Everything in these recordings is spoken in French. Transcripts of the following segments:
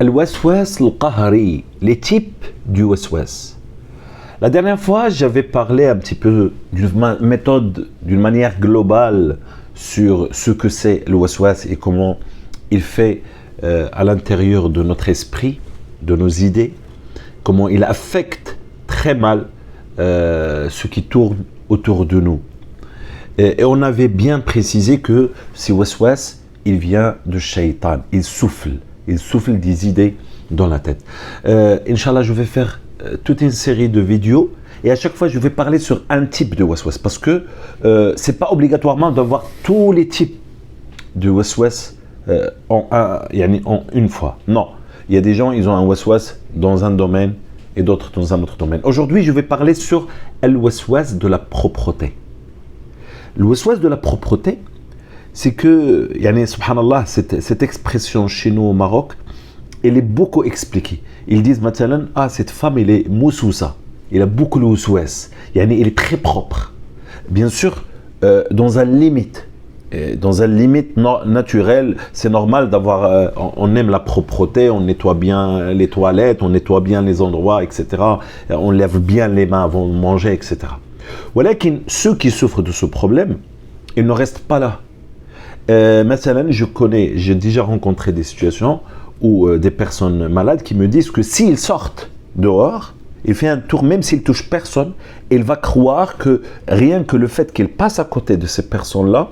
Al-waswas al-qahri, les types du waswas. La dernière fois, j'avais parlé un petit peu d'une méthode, d'une manière globale sur ce que c'est le waswas et comment il fait à l'intérieur de notre esprit, de nos idées, comment il affecte très mal ce qui tourne autour de nous. Et on avait bien précisé que ce waswas, il vient de shaitan, il souffle des idées dans la tête. Inch'Allah, je vais faire toute une série de vidéos et à chaque fois, je vais parler sur un type de waswas parce que c'est pas obligatoirement d'avoir tous les types de waswas en une fois. Non, il y a des gens, ils ont un waswas dans un domaine et d'autres dans un autre domaine. Aujourd'hui, je vais parler sur le waswas de la propreté. Le waswas de la propreté, c'est que, subhanallah, cette expression chez nous au Maroc, elle est beaucoup expliquée. Ils disent maintenant, cette femme, elle est moussousa, elle a beaucoup de waswas, elle est très propre. Bien sûr, dans un limite naturelle, c'est normal d'avoir, on aime la propreté, on nettoie bien les toilettes, on nettoie bien les endroits, etc. On lève bien les mains avant de manger, etc. Voilà que ceux qui souffrent de ce problème, ils ne restent pas là. Maintenant, j'ai déjà rencontré des situations où des personnes malades qui me disent que s'ils sortent dehors, il fait un tour, même s'il touche personne, il va croire que rien que le fait qu'il passe à côté de ces personnes-là,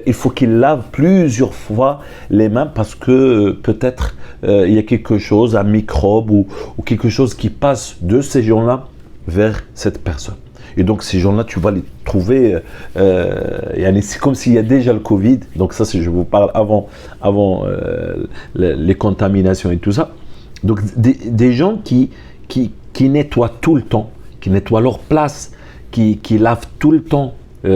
il faut qu'il lave plusieurs fois les mains parce que peut-être il y a quelque chose, un microbe ou quelque chose qui passe de ces gens-là vers cette personne. Et donc ces gens-là, tu vas les trouver, c'est comme s'il y a déjà le Covid. Donc ça, je vous parle avant les contaminations et tout ça. Donc des gens qui nettoient tout le temps, qui nettoient leur place, qui lavent tout le temps.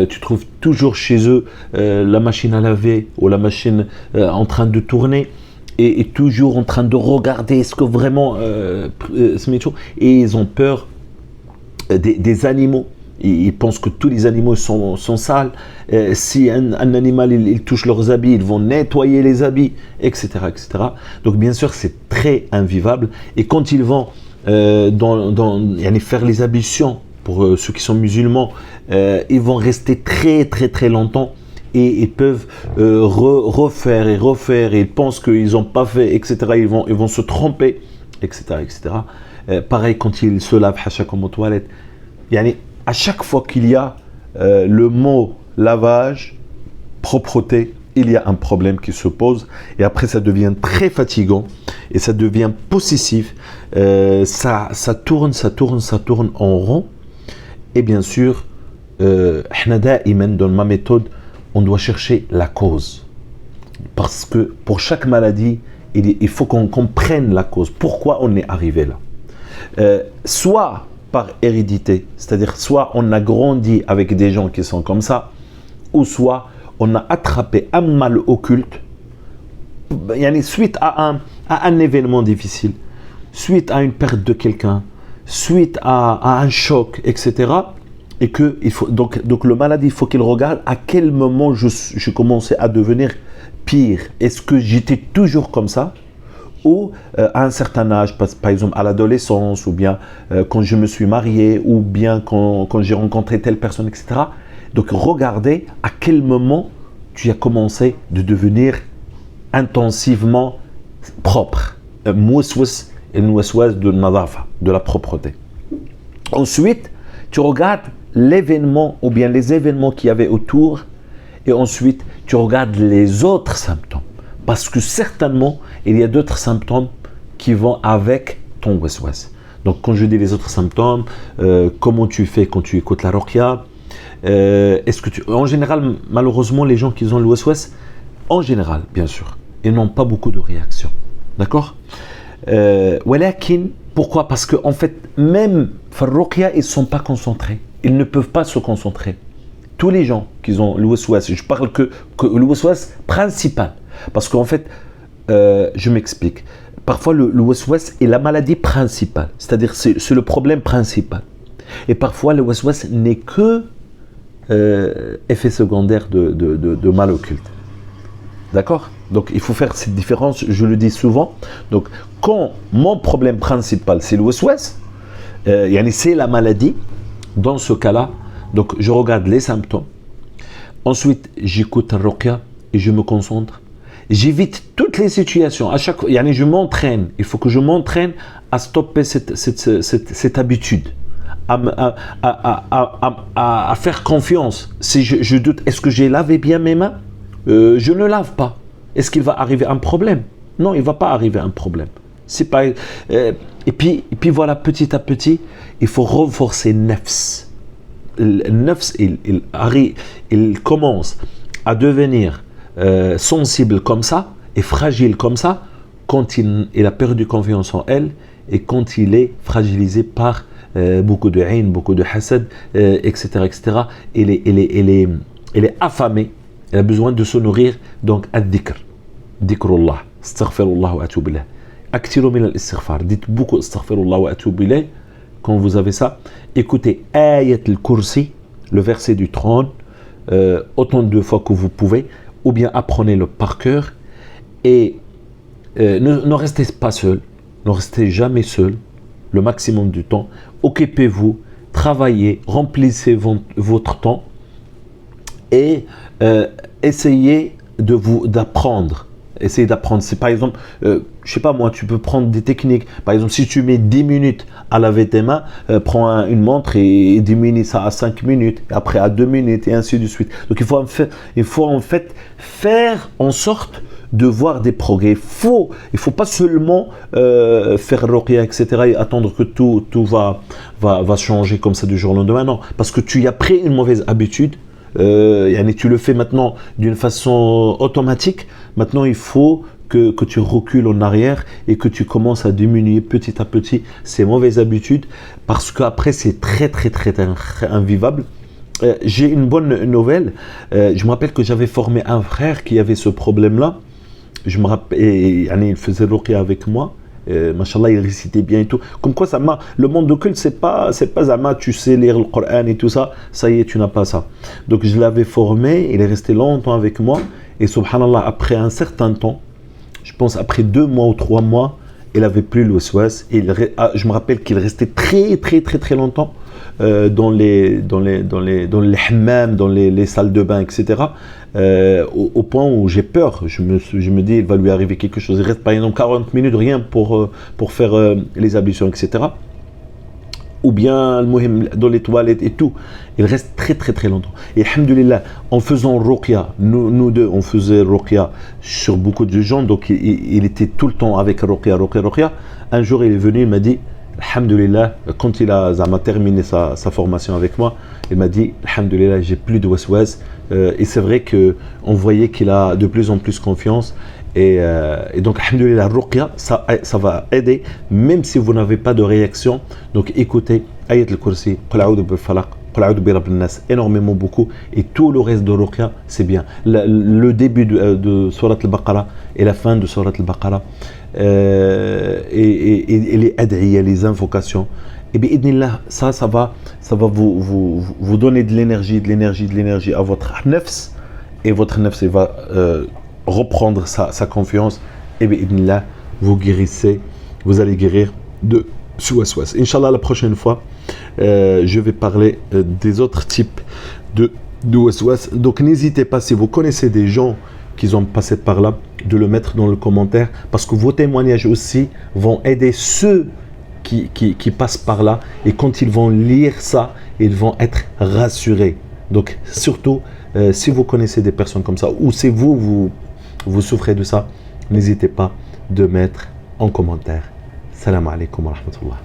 Tu trouves toujours chez eux la machine à laver ou la machine en train de tourner et toujours en train de regarder est-ce que vraiment et ils ont peur des animaux. Ils pensent que tous les animaux sont sales. Si un animal il touche leurs habits, ils vont nettoyer les habits, etc., etc. Donc bien sûr, c'est très invivable. Et quand ils vont faire les ablutions, pour ceux qui sont musulmans, ils vont rester très très très longtemps et ils peuvent refaire et refaire. Et ils pensent qu'ils n'ont pas fait, etc. Ils vont se tromper, etc., etc. Pareil quand ils se lavent comme aux toilettes. À chaque fois qu'il y a le mot lavage, propreté, il y a un problème qui se pose et après ça devient très fatigant et ça devient possessif. Ça tourne en rond et bien sûr, dans ma méthode, on doit chercher la cause parce que pour chaque maladie, il faut qu'on comprenne la cause. Pourquoi on est arrivé là? Soit par hérédité, c'est-à-dire soit on a grandi avec des gens qui sont comme ça, ou soit on a attrapé un mal occulte, suite à un événement difficile, suite à une perte de quelqu'un, suite à un choc, etc. Et que donc le malade, il faut qu'il regarde à quel moment je commençais à devenir pire. Est-ce que j'étais toujours comme ça? Ou à un certain âge, par exemple à l'adolescence, ou bien quand je me suis marié, ou bien quand j'ai rencontré telle personne, etc. Donc regardez à quel moment tu as commencé de devenir intensivement propre. Moussous et moussous de nadafa, de la propreté. Ensuite, tu regardes l'événement ou bien les événements qu'il y avait autour, et ensuite tu regardes les autres symptômes. Parce que certainement, il y a d'autres symptômes qui vont avec ton waswas. Donc, quand je dis les autres symptômes, comment tu fais quand tu écoutes la ruqya, en général, malheureusement, les gens qui ont le waswas, en général, bien sûr, ils n'ont pas beaucoup de réactions. D'accord? Pourquoi? Parce qu'en fait, même la ruqya, ils ne sont pas concentrés. Ils ne peuvent pas se concentrer. Tous les gens qui ont le waswas, je parle que le waswas principal. Parce qu'en fait, je m'explique. Parfois, le waswas est la maladie principale. C'est-à-dire, c'est le problème principal. Et parfois, le waswas n'est que effet secondaire de mal occulte. D'accord? Donc il faut faire cette différence, je le dis souvent. Donc quand mon problème principal c'est le waswas, c'est la maladie, dans ce cas-là, donc je regarde les symptômes. Ensuite, j'écoute un ruqya et je me concentre. J'évite toutes les situations. À chaque fois, je m'entraîne. Il faut que je m'entraîne à stopper cette habitude. À faire confiance. Si je doute, est-ce que j'ai lavé bien mes mains? Je ne lave pas. Est-ce qu'il va arriver un problème? Non, il ne va pas arriver un problème. C'est pas, et puis voilà, petit à petit, il faut renforcer le nafs. Le nafs, il commence à devenir sensible comme ça et fragile comme ça quand il a perdu confiance en elle et quand il est fragilisé par beaucoup de haine, beaucoup de hasad, etc., etc. Il est affamé, il a besoin de se nourrir. Donc, ad-dhikr, dhikrullah, astaghfirullah wa atubu ilayh. Aktiru min al-istighfar, dites beaucoup astaghfirullah wa atubu ilayh quand vous avez ça. Écoutez Ayat al-Kursi, le verset du trône, autant de fois que vous pouvez, ou bien apprenez-le par cœur et ne restez pas seul, ne restez jamais seul le maximum du temps. Occupez-vous, travaillez, remplissez votre temps et essayez d'apprendre. Essayez d'apprendre. C'est par exemple, je sais pas moi, tu peux prendre des techniques. Par exemple, si tu mets 10 minutes à laver tes mains, prends une montre et diminue ça à 5 minutes, et après à 2 minutes et ainsi de suite. Donc il faut en fait faire en sorte de voir des progrès. Il faut pas seulement faire ruqya, etc. et attendre que tout va changer comme ça du jour au lendemain. Non, parce que tu y as pris une mauvaise habitude. Tu le fais maintenant d'une façon automatique. Maintenant, il faut que tu recules en arrière et que tu commences à diminuer petit à petit ces mauvaises habitudes parce qu'après, c'est très invivable. J'ai une bonne nouvelle. Je me rappelle que j'avais formé un frère qui avait ce problème-là. Je me rappelle, il faisait ruqya avec moi. Machallah, il récitait bien et tout. Comme quoi, le monde occulte, c'est pas Zama, tu sais lire le Coran et tout ça. Ça y est, tu n'as pas ça. Donc, je l'avais formé. Il est resté longtemps avec moi. Et subhanallah, après un certain temps, je pense après 2 mois ou 3 mois, il n'avait plus le waswas. Je me rappelle qu'il restait très longtemps dans les hammams, dans les salles de bain, etc. Au point où j'ai peur. Je me dis, il va lui arriver quelque chose. Il reste par exemple 40 minutes, rien pour faire les ablutions, etc. Ou bien dans les toilettes et tout. Il reste très longtemps. Et alhamdoulilah, en faisant ruqya, nous deux, on faisait ruqya sur beaucoup de gens, donc il était tout le temps avec ruqya. Un jour, il est venu, il m'a dit, alhamdoulilah, quand il a terminé sa formation avec moi, il m'a dit, alhamdoulilah, j'ai plus de waswas. Et c'est vrai qu'on voyait qu'il a de plus en plus confiance. Et donc, alhamdoulilah, ruqya, ça va aider, même si vous n'avez pas de réaction. Donc, écoutez Ayat al-Kursi, Qul a'udhu bil falaq, Qul a'udhu bi rabbin nas, énormément beaucoup. Et tout le reste de ruqya, c'est bien. Le début de Surat al-Baqarah et la fin de Surat al-Baqarah, et les ad'iyya, les invocations. Et bien, ça va vous donner de l'énergie à votre nafs. Et votre nafs va reprendre sa confiance. Et bien, vous guérissez, vous allez guérir de ce waswas. Inch'Allah, la prochaine fois, je vais parler des autres types de waswas. Donc, n'hésitez pas, si vous connaissez des gens qui ont passé par là, de le mettre dans le commentaire, parce que vos témoignages aussi vont aider ceux qui passent par là, et quand ils vont lire ça, ils vont être rassurés. Donc surtout, si vous connaissez des personnes comme ça, ou si vous souffrez de ça, n'hésitez pas de mettre en commentaire. Salam alaikum wa rahmatullah.